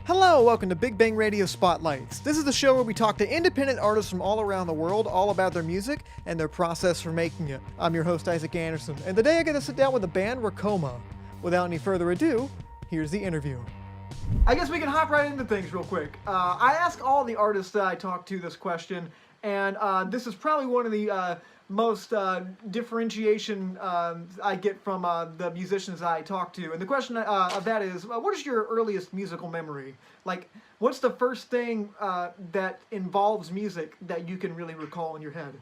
Hello, welcome to Big Bang Radio Spotlights. This is the show where we talk to independent artists from all around the world, all about their music and their process for making it. I'm your host, Isaac Anderson, and today I get to sit down with the band Racoma. Without any further ado, here's the interview. I guess we can hop right into things real quick. I ask all the artists that I talk to this question, and this is probably one of the most differentiation I get from the musicians that I talk to. And the question of that is, what is your earliest musical memory? Like, what's the first thing that involves music that you can really recall in your head?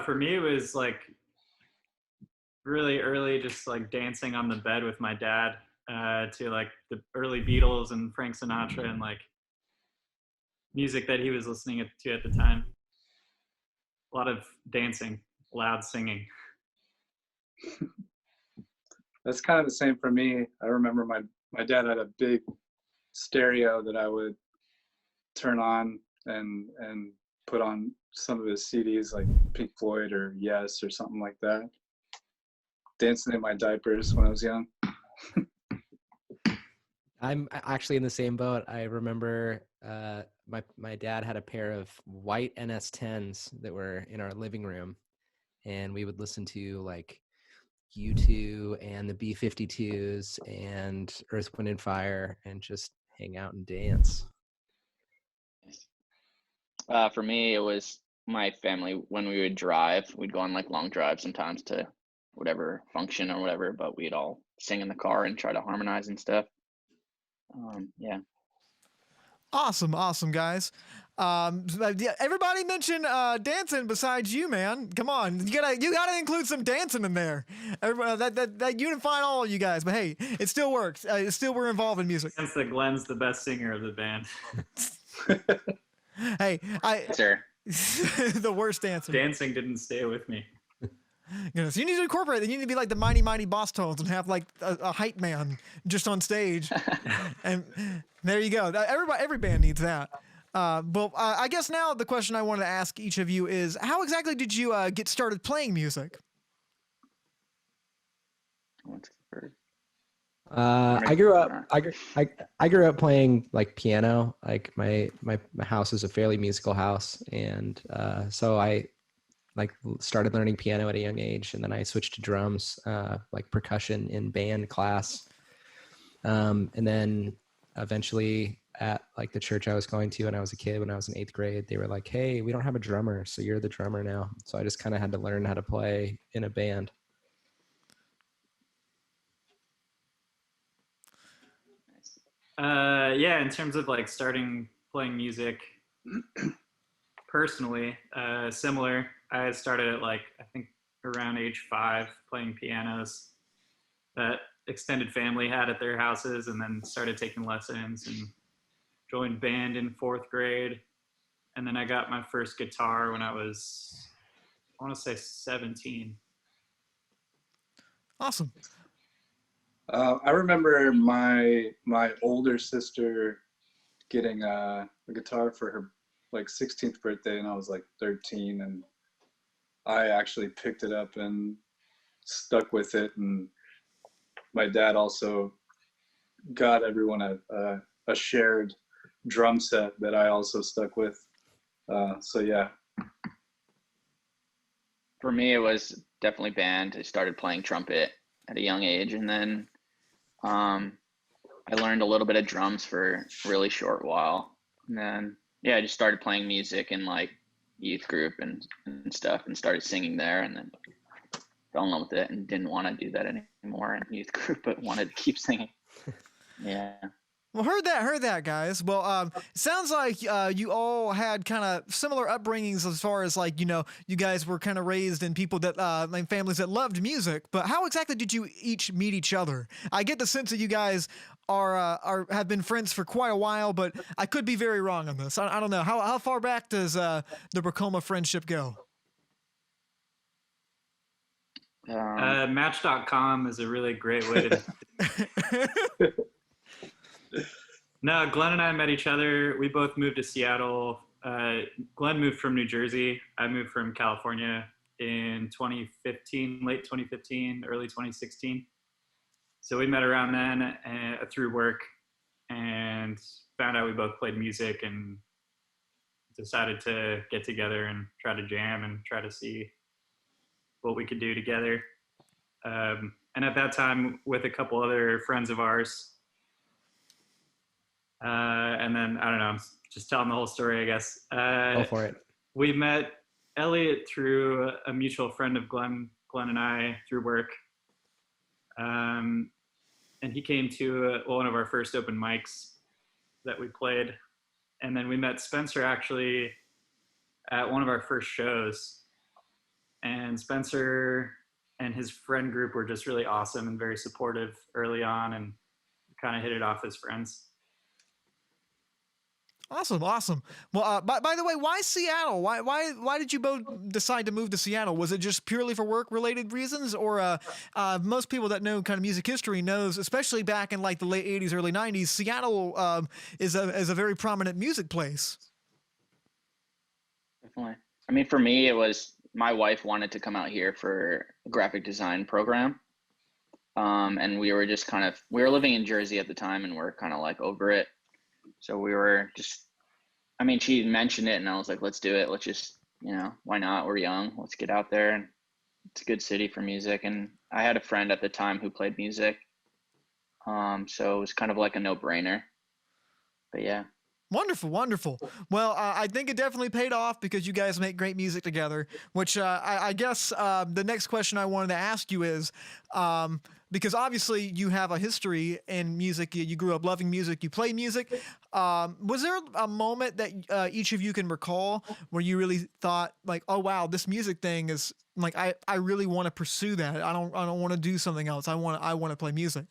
For me, it was like really early, just like dancing on the bed with my dad to like the early Beatles and Frank Sinatra and like music that he was listening to at the time. A lot of dancing, loud singing. That's kind of the same for me. I remember my dad had a big stereo that I would turn on and put on some of his CDs like Pink Floyd or Yes or something like that. Dancing in my diapers when I was young. I'm actually in the same boat. I remember my dad had a pair of white NS10s that were in our living room, and we would listen to like U2 and the B-52s and Earth, Wind and Fire and just hang out and dance. For me, it was my family. When we would drive, we'd go on like long drives sometimes to whatever function or whatever, but we'd all sing in the car and try to harmonize and stuff. Yeah. Awesome, guys. Yeah, everybody mentioned dancing besides you, man. Come on, you gotta include some dancing in there. Everybody, that unify all of you guys. But hey, it still works. It's still we're involved in music. Since that Glenn's the best singer of the band. Hey, Sir. the worst dancer. Dancing didn't stay with me. You know, so you need to incorporate it. You need to be like the mighty boss tones and have like a hype man just on stage. And there you go. Every band needs that. But I guess now the question I wanted to ask each of you is, how exactly did you get started playing music? I grew up playing like piano. Like my house is a fairly musical house, and so I like started learning piano at a young age, and then I switched to drums, like percussion in band class, and then eventually at like the church I was going to when I was a kid, when I was in 8th grade, they were like, "Hey, we don't have a drummer, so you're the drummer now." So I just kind of had to learn how to play in a band. Yeah, in terms of like starting playing music personally, similar. I started at like, I think around age 5 playing pianos that extended family had at their houses, and then started taking lessons and joined band in 4th grade. And then I got my first guitar when I was, I want to say 17. Awesome. I remember my older sister getting a guitar for her like 16th birthday, and I was like 13, and I actually picked it up and stuck with it. And my dad also got everyone a shared drum set that I also stuck with. So yeah. For me, it was definitely band. I started playing trumpet at a young age, and then I learned a little bit of drums for a really short while. And then, yeah, I just started playing music in like youth group and stuff, and started singing there, and then fell in love with it and didn't want to do that anymore in youth group, but wanted to keep singing. Yeah. Well, heard that, guys. Well, it sounds like you all had kind of similar upbringings as far as like, you know, you guys were kind of raised in people that, like families that loved music. But how exactly did you each meet each other? I get the sense that you guys have been friends for quite a while, but I could be very wrong on this. I don't know. How far back does the Racoma friendship go? Match.com is a really great way to. No, Glenn and I met each other. We both moved to Seattle. Glenn moved from New Jersey. I moved from California in 2015, late 2015, early 2016. So we met around then through work and found out we both played music and decided to get together and try to jam and try to see what we could do together. And at that time, with a couple other friends of ours, and then I don't know, I'm just telling the whole story, I guess. Go for it. We met Elliot through a mutual friend of Glenn and I through work. And he came to one of our first open mics that we played. And then we met Spencer actually at one of our first shows. And Spencer and his friend group were just really awesome and very supportive early on, and kind of hit it off as friends. Awesome. Well, by the way, why Seattle? Why did you both decide to move to Seattle? Was it just purely for work-related reasons, or most people that know kind of music history knows, especially back in like the late '80s, early '90s, Seattle is a very prominent music place. Definitely. I mean, for me, it was my wife wanted to come out here for a graphic design program. And we were just we were living in Jersey at the time, and we're kind of like over it. So we were just, I mean, she mentioned it and I was like, let's do it. Let's just, why not? We're young. Let's get out there. And it's a good city for music. And I had a friend at the time who played music. So it was kind of like a no-brainer. But yeah. Wonderful. Well, I think it definitely paid off because you guys make great music together, which I guess the next question I wanted to ask you is, because obviously you have a history in music, you grew up loving music, you play music. Was there a moment that each of you can recall where you really thought like, oh wow, this music thing is like, I really want to pursue that. I don't want to do something else. I want to play music.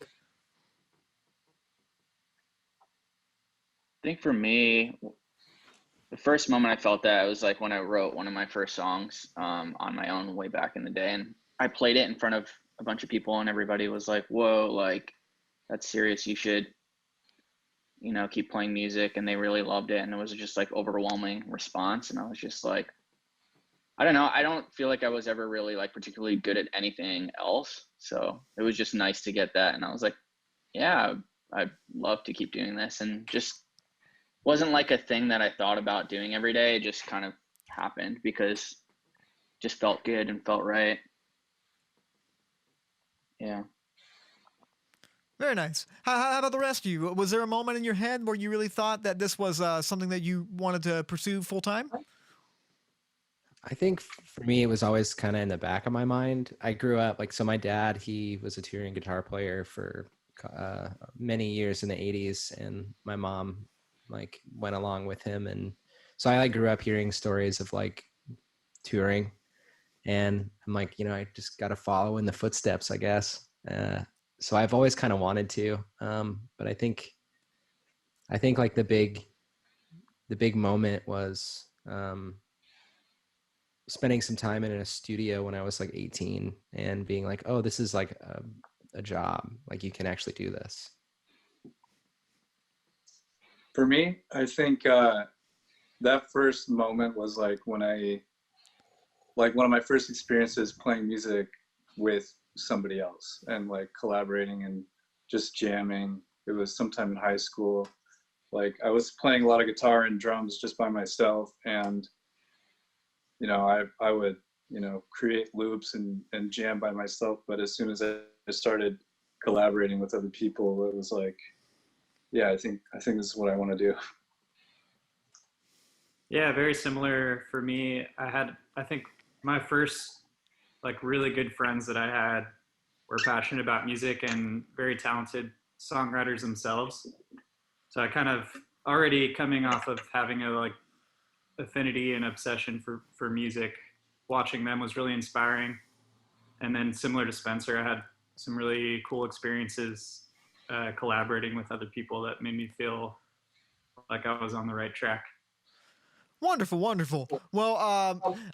I think for me, the first moment I felt that was like when I wrote one of my first songs on my own way back in the day. And I played it in front of a bunch of people and everybody was like, whoa, like that's serious. You should, keep playing music. And they really loved it. And it was just like overwhelming response. And I was just like, I don't know. I don't feel like I was ever really like particularly good at anything else. So it was just nice to get that. And I was like, yeah, I'd love to keep doing this. And just wasn't like a thing that I thought about doing every day. It just kind of happened because it just felt good and felt right. Yeah. Very nice. How about the rest of you? Was there a moment in your head where you really thought that this was something that you wanted to pursue full time? I think for me, it was always kind of in the back of my mind. I grew up so my dad, he was a touring guitar player for many years in the 80s, and my mom went along with him. And so I grew up hearing stories of touring, and I'm I just got to follow in the footsteps, I guess. So I've always kind of wanted to, but I think the big moment was spending some time in a studio when I was 18 and being like, oh, this is a job. You can actually do this. For me, I think that first moment was when I, one of my first experiences playing music with somebody else and collaborating and just jamming. It was sometime in high school. I was playing a lot of guitar and drums just by myself, and I would create loops and jam by myself. But as soon as I started collaborating with other people, it was yeah, I think this is what I want to do. Yeah, very similar for me. I think my first really good friends that I had were passionate about music and very talented songwriters themselves. So I kind of already coming off of having a affinity and obsession for music, watching them was really inspiring. And then similar to Spencer, I had some really cool experiences collaborating with other people that made me feel like I was on the right track. Wonderful, wonderful. Well,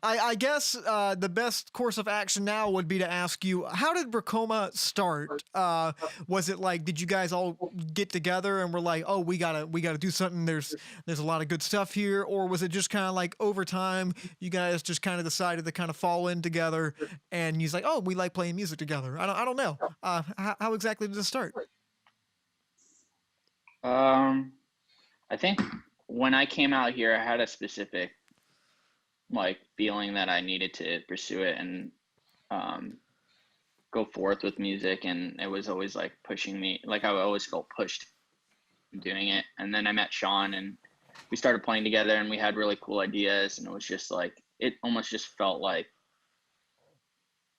I guess the best course of action now would be to ask you, how did Racoma start? Was it like, did you guys all get together and were like, oh, we gotta do something? There's a lot of good stuff here, or was it just kind of like over time, you guys just kind of decided to kind of fall in together, and you're like, oh, we like playing music together? I don't know. How exactly did it start? I think when I came out here, I had a specific like feeling that I needed to pursue it and go forth with music, and it was always like pushing me. Like I always felt pushed doing it. And then I met Sean, and we started playing together, and we had really cool ideas, and it was just like it almost just felt like,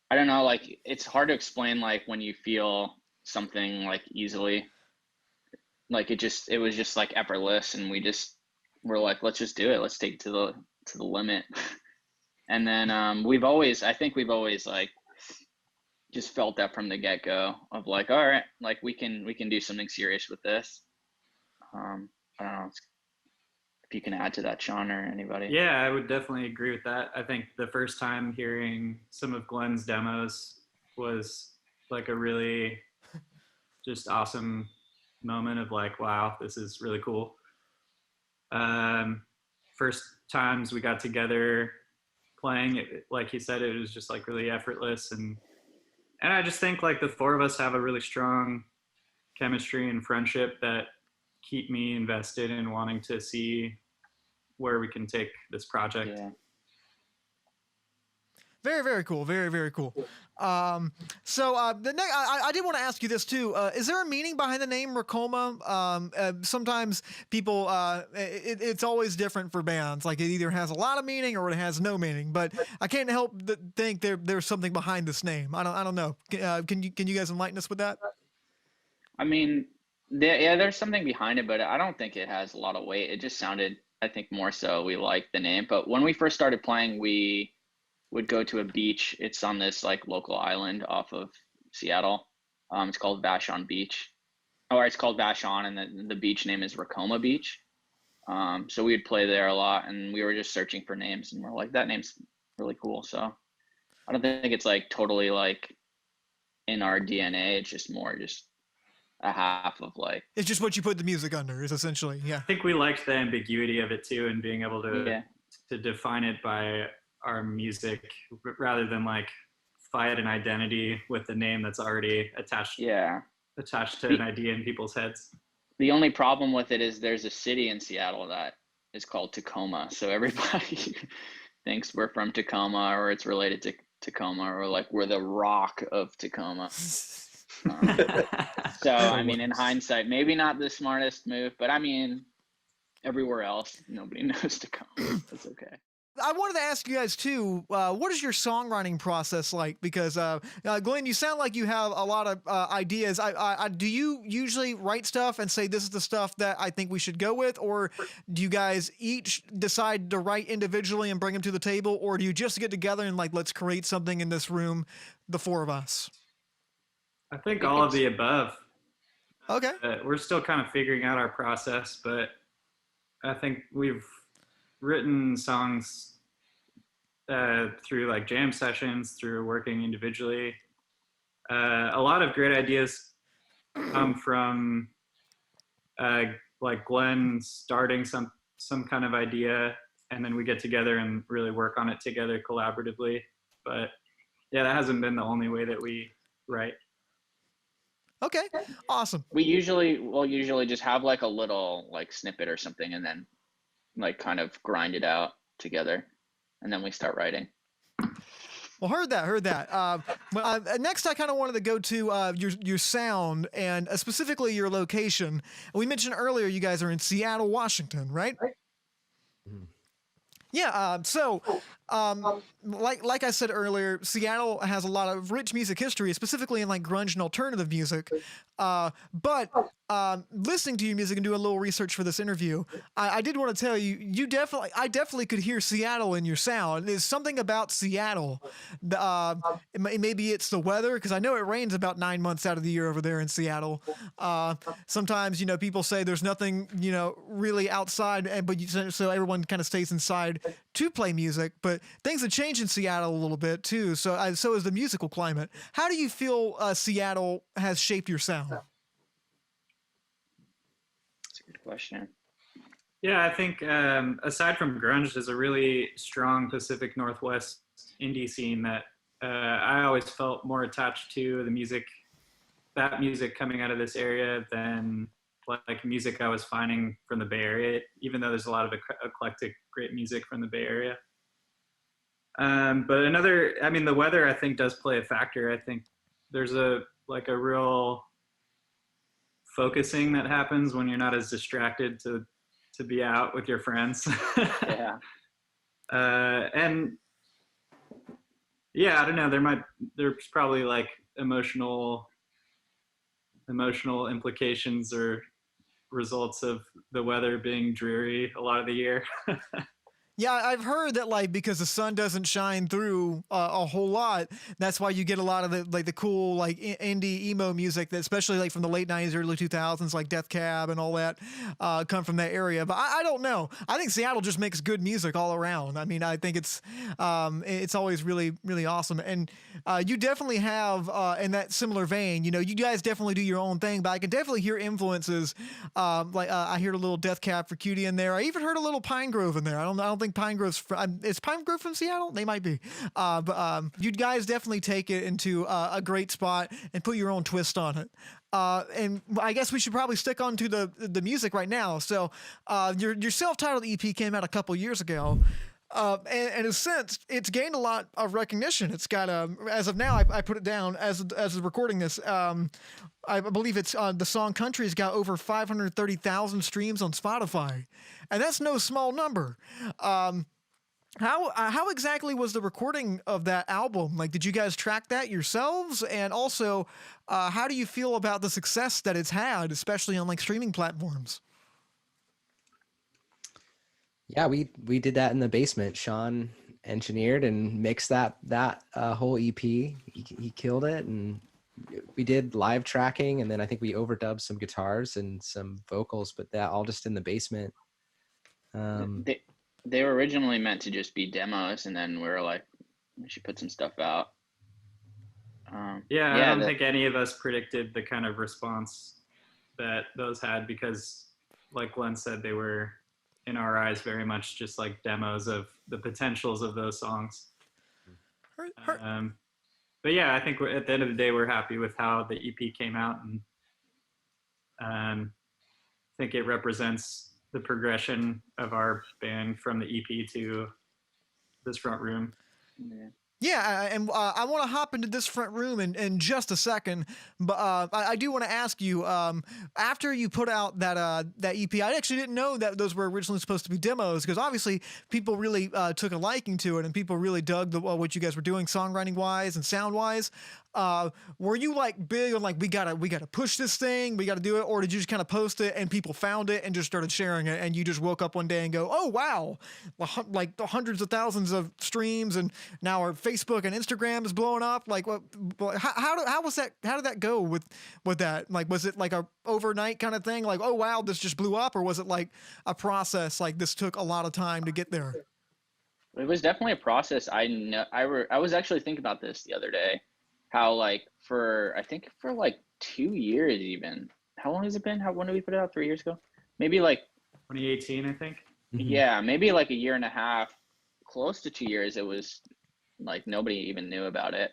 I don't know, like it's hard to explain like when you feel something like easily. Like it was just like effortless, and we're like, let's just do it. Let's take it to the limit. And then I think we've always like just felt that from the get-go of like, all right, like we can do something serious with this. I don't know if you can add to that, Sean, or anybody. Yeah, I would definitely agree with that. I think the first time hearing some of Glenn's demos was like a really just awesome moment of like, wow, this is really cool. First times we got together playing it, like he said, it was just like really effortless, and I just think like the four of us have a really strong chemistry and friendship that keep me invested in wanting to see where we can take this project. Yeah. Very, very cool. Very, very cool. So I did want to ask you this too. Is there a meaning behind the name Racoma? Sometimes people, it's always different for bands. Like it either has a lot of meaning or it has no meaning. But I can't help think there's something behind this name. I don't know. Can you guys enlighten us with that? I mean, there's something behind it, but I don't think it has a lot of weight. It just sounded, I think more so we liked the name. But when we first started playing, we would go to a beach. It's on this like local island off of Seattle. It's called Vashon Beach. Or it's called Vashon, and the beach name is Racoma Beach. So we would play there a lot, and we were just searching for names, and we're like, that name's really cool. So I don't think it's like totally like in our DNA. It's just more just a half of like, it's just what you put the music under is essentially. Yeah. I think we liked the ambiguity of it too, and being able to define it by our music rather than like fight an identity with the name that's already attached to an idea in people's heads. The only problem with it is there's a city in Seattle that is called Tacoma, so everybody thinks we're from Tacoma, or it's related to Tacoma, or like we're the Rock of Tacoma. So I mean, in hindsight, maybe not the smartest move, but I mean, everywhere else nobody knows Tacoma. That's okay. I wanted to ask you guys too, what is your songwriting process like? Because Glenn, you sound like you have a lot of ideas. Do you usually write stuff and say, this is the stuff that I think we should go with? Or do you guys each decide to write individually and bring them to the table? Or do you just get together and like, let's create something in this room, the four of us? I think all of the above. Okay. We're still kind of figuring out our process, but I think we've written songs through like jam sessions, through working individually. A lot of great ideas come from like Glenn starting some kind of idea, and then we get together and really work on it together collaboratively. But yeah, that hasn't been the only way that we write. Okay, awesome. We'll usually just have like a little like snippet or something, and then like kind of grind it out together, and then we start writing. Well, heard that. Next, I kind of wanted to go to your sound, and specifically your location. We mentioned earlier you guys are in Seattle, Washington, right? Mhm. Yeah. Like I said earlier, Seattle has a lot of rich music history, specifically in like grunge and alternative music. But listening to your music and doing a little research for this interview, I did want to tell you, I definitely could hear Seattle in your sound. There's something about Seattle. Maybe it's the weather, because I know it rains about 9 months out of the year over there in Seattle. Sometimes, people say there's nothing, really outside, so everyone kind of stays inside to play music. But things have changed in Seattle a little bit too. So is the musical climate. How do you feel Seattle has shaped your sound? That's a good question. Yeah, I think aside from grunge, there's a really strong Pacific Northwest indie scene that I always felt more attached to that music coming out of this area than like music I was finding from the Bay Area, even though there's a lot of eclectic great music from the Bay Area. But the weather I think does play a factor. I think there's a real focusing that happens when you're not as distracted to be out with your friends. Yeah. And yeah, I don't know, there's probably like emotional implications or results of the weather being dreary a lot of the year. Yeah, I've heard that because the sun doesn't shine through a whole lot, that's why you get a lot of the cool indie emo music that especially from the late 90s, early 2000s, like Death Cab and all that come from that area. But I don't know. I think Seattle just makes good music all around. I mean, I think it's always really, really awesome. And you definitely have in that similar vein, you guys definitely do your own thing, but I can definitely hear influences. I hear a little Death Cab for Cutie in there. I even heard a little Pine Grove in there. I don't think Pine Grove's is Pine Grove from Seattle? They might be. But you guys definitely take it into a great spot and put your own twist on it. And I guess we should probably stick on to the music right now. So your self-titled EP came out a couple years ago. And since it's gained a lot of recognition. It's got as of now, I put it down as of recording this. I believe it's the song "Country's" got over 530,000 streams on Spotify, and that's no small number. How exactly was the recording of that album? Did you guys track that yourselves? And also, how do you feel about the success that it's had, especially on streaming platforms? Yeah, we did that in the basement. Sean engineered and mixed that whole EP. He killed it, and we did live tracking, and then I think we overdubbed some guitars and some vocals, but that all just in the basement. They were originally meant to just be demos, and then we were like, we should put some stuff out. I don't think any of us predicted the kind of response that those had, because like Glenn said, they were, in our eyes, very much just like demos of the potentials of those songs. But yeah, I think at the end of the day, we're happy with how the EP came out, and I think it represents the progression of our band from the EP to this front room. Yeah, and I want to hop into this front room in just a second, but I do want to ask you, after you put out that EP, I actually didn't know that those were originally supposed to be demos, because obviously people really took a liking to it, and people really dug what you guys were doing songwriting-wise and sound-wise. Were you big on we gotta push this thing, we gotta do it, or did you just kind of post it and people found it and just started sharing it, and you just woke up one day and go, oh wow, the hundreds of thousands of streams, and now our Facebook and Instagram is blowing up? How was that? How did that go with that? Was it a overnight kind of thing? Oh wow, this just blew up, or was it a process? This took a lot of time to get there. It was definitely a process. I was actually thinking about this the other day. How for 2 years even. How long has it been? When did we put it out? 3 years ago? Maybe 2018, I think. Yeah, maybe a year and a half, close to 2 years. It was nobody even knew about it.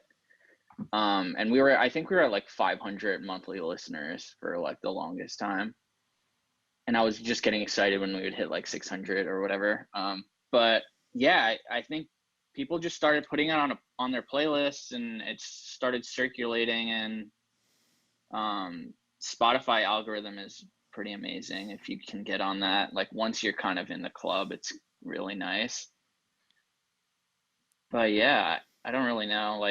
And I think we were at 500 monthly listeners for the longest time. And I was just getting excited when we would hit 600 or whatever. But yeah, I think people just started putting it on their playlists, and it started circulating, and Spotify algorithm is pretty amazing if you can get on that. Once you're kind of in the club, it's really nice. But yeah, I don't really know.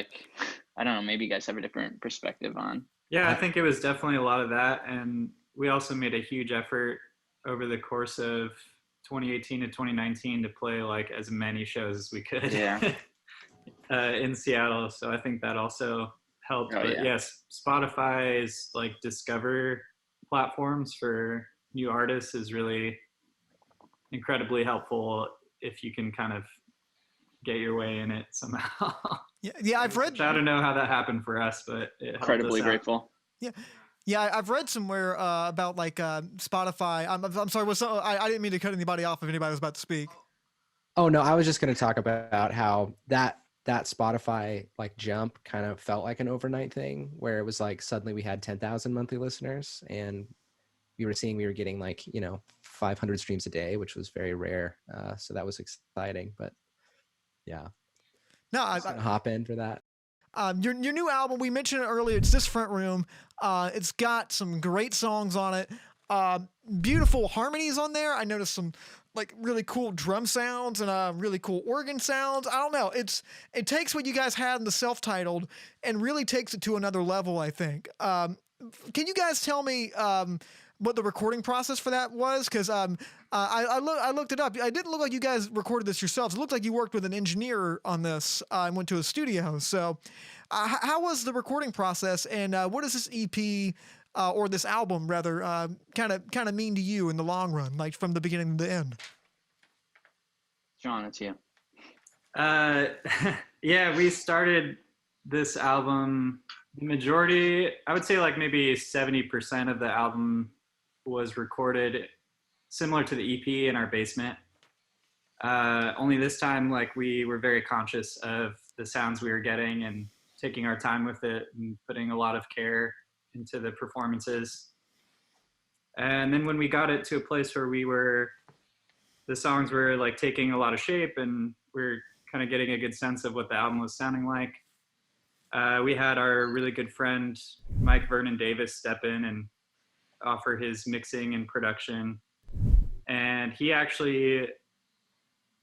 I don't know, maybe you guys have a different perspective on. Yeah, I think it was definitely a lot of that. And we also made a huge effort over the course of 2018 to 2019 to play like as many shows as we could Yeah. in Seattle. So I think that also helped. Oh, But yeah. yes, Spotify's like discover platforms for new artists is really incredibly helpful if you can kind of get your way in it somehow. Yeah, I've read. Which I don't know how that happened for us, but it helped Incredibly us out. grateful. Yeah, I've read somewhere about like Spotify. I'm sorry. I didn't mean to cut anybody off if anybody was about to speak. Oh no, I was just going to talk about how that Spotify like jump kind of felt like an overnight thing, where it was like suddenly we had 10,000 monthly listeners, and we were getting like 500 streams a day, which was very rare. So that was exciting. But yeah, No, I was gonna hop in for that. your new album, we mentioned it earlier. It's This Front Room. It's got some great songs on it. Beautiful harmonies on there. I noticed some like really cool drum sounds and really cool organ sounds. I don't know. It takes what you guys had in the self-titled and really takes it to another level, I think. Can you guys tell me what the recording process for that was? Because I looked it up. It didn't look like you guys recorded this yourselves. It looked like you worked with an engineer on this and went to a studio. So how was the recording process, and what does this EP or this album rather kind of mean to you in the long run, like from the beginning to the end? John, it's you. Yeah, we started this album, the majority, I would say like maybe 70% of the album was recorded similar to the EP in our basement. Only this time, like we were very conscious of the sounds we were getting and taking our time with it and putting a lot of care into the performances. And then when we got it to a place where the songs were like taking a lot of shape and we're kind of getting a good sense of what the album was sounding like, we had our really good friend Mike Vernon Davis step in and offer his mixing and production. And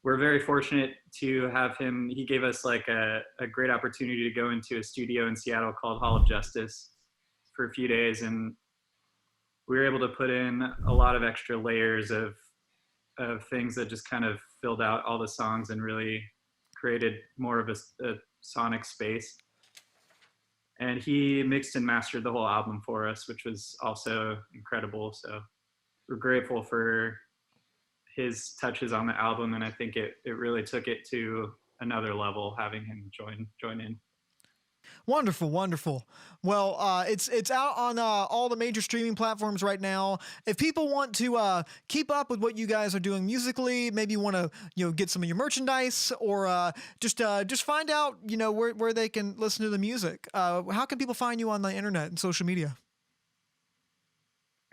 we're very fortunate to have him. He gave us like a great opportunity to go into a studio in Seattle called Hall of Justice for a few days, and we were able to put in a lot of extra layers of things that just kind of filled out all the songs and really created more of a sonic space. And he mixed and mastered the whole album for us, which was also incredible. So we're grateful for his touches on the album, and I think it really took it to another level having him join in. Wonderful, wonderful. Well, it's out on all the major streaming platforms right now. If people want to keep up with what you guys are doing musically, maybe want to get some of your merchandise, or just find out where they can listen to the music. How can people find you on the internet and social media?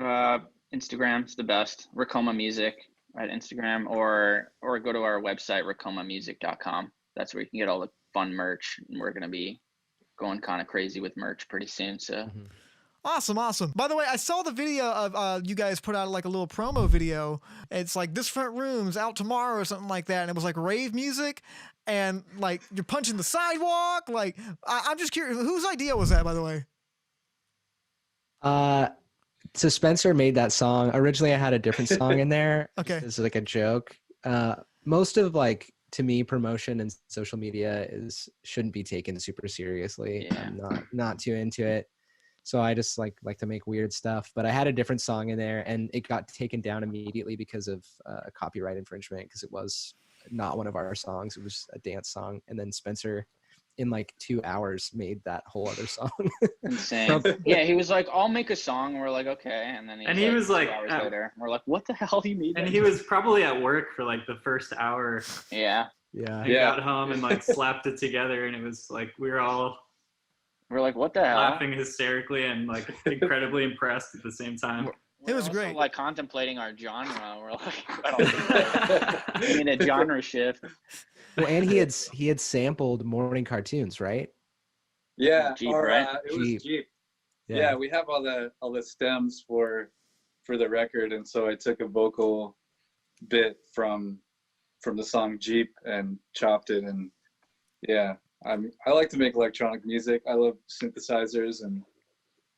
Instagram's the best. Racoma Music at Instagram, or go to our website racomamusic.com. That's where you can get all the fun merch, and we're gonna be going kind of crazy with merch pretty soon. So Awesome. By the way, I saw the video of you guys put out like a little promo video. It's like This Front Room's out tomorrow or something like that, and it was like rave music and like you're punching the sidewalk. Like I'm just curious, whose idea was that, by the way? So Spencer made that song. Originally I had a different song in there. Okay. It's like a joke. Most of like, to me, promotion and social media shouldn't be taken super seriously. Yeah. I'm not too into it. So I just like to make weird stuff, but I had a different song in there and it got taken down immediately because of copyright infringement, because it was not one of our songs. It was a dance song. And then Spencer in like 2 hours made that whole other song. Insane. Yeah, he was like, I'll make a song. We're like, okay. And then he was like 2 hours later, we're like, what the hell do you need? And he was probably at work for like the first hour. Yeah. He got home and like slapped it together, and it was like we're like, what the hell? Laughing hysterically and like incredibly impressed at the same time. It was also, great. Like contemplating our genre. We're like, I don't think we need a genre shift. Well, and he had sampled morning cartoons, right? Yeah, Jeep, right? It was Jeep. Yeah, we have all the stems for the record, and so I took a vocal bit from the song Jeep and chopped it, and yeah, I like to make electronic music. I love synthesizers, and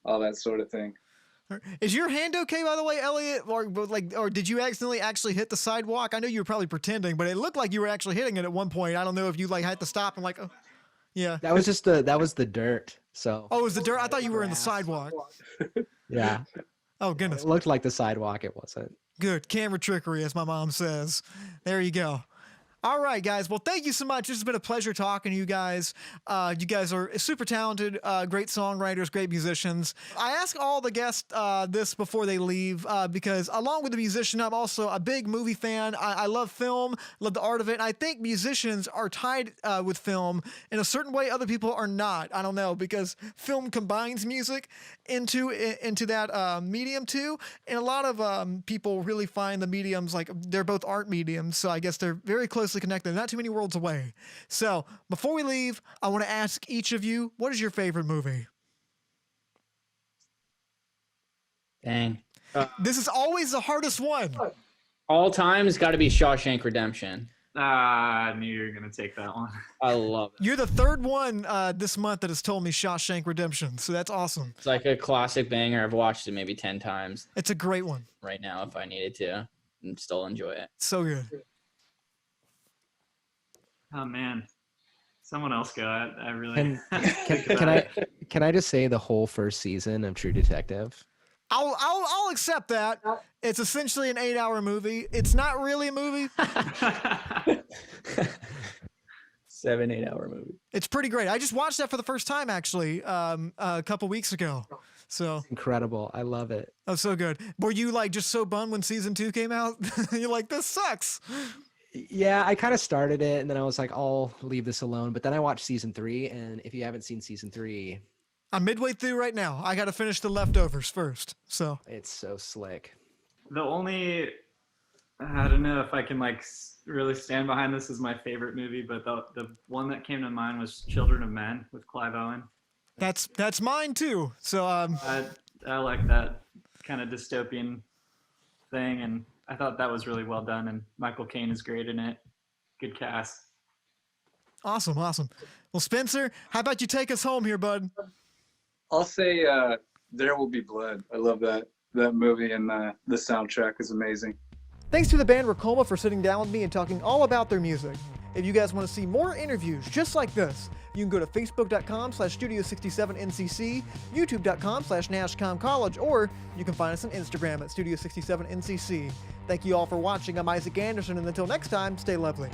all that sort of thing. Is your hand okay, by the way, Elliot? Or did you accidentally actually hit the sidewalk? I know you were probably pretending, but it looked like you were actually hitting it at one point. I don't know if you like had to stop and like, oh, yeah. That was the dirt. So. Oh, it was the dirt? I thought you were in the sidewalk. Yeah. Oh, goodness. It looked like the sidewalk. It wasn't. Good. Camera trickery, as my mom says. There you go. All right, guys. Well, thank you so much. This has been a pleasure talking to you guys. You guys are super talented, great songwriters, great musicians. I ask all the guests this before they leave because along with the musician, I'm also a big movie fan. I love film, love the art of it. And I think musicians are tied with film in a certain way other people are not. I don't know, because film combines music into that medium too. And a lot of people really find the mediums like they're both art mediums. So I guess they're very closely connected, not too many worlds away. So before we leave, I want to ask each of you, what is your favorite movie? Dang. This is always the hardest one. All time has got to be Shawshank Redemption. I knew you were going to take that one. I love it. You're the third one this month that has told me Shawshank Redemption, so that's awesome. It's like a classic banger. I've watched it maybe 10 times It's a great one. right now if I needed to and still enjoy it. So good. Oh man, someone else go. I really. Can I just say the whole first season of True Detective? I'll accept that. It's essentially an 8-hour movie. It's not really a movie. 7-8 hour movie. It's pretty great. I just watched that for the first time actually a couple weeks ago. So Incredible. I love it. oh, so good. Were you like just so bummed when season 2 came out? You're like, this sucks. Yeah, I kind of started it and then I was like, I'll leave this alone. But then I watched season 3, and if you haven't seen season 3, I'm midway through right now. I got to finish the leftovers first. So it's so slick. The only, I don't know if I can like really stand behind this as my favorite movie, but the one that came to mind was Children of Men with Clive Owen. that's mine too. So I like that kind of dystopian thing, and I thought that was really well done. And Michael Caine is great in it. Good cast. awesome. Well, Spencer, how about you take us home here, bud? I'll say There Will Be Blood. I love that movie, and the soundtrack is amazing. Thanks to the band Racoma for sitting down with me and talking all about their music. If you guys want to see more interviews just like this, you can go to facebook.com/Studio67NCC, youtube.com/NashComCollege, or you can find us on Instagram at Studio67NCC. Thank you all for watching. I'm Isaac Anderson, and until next time, stay lovely.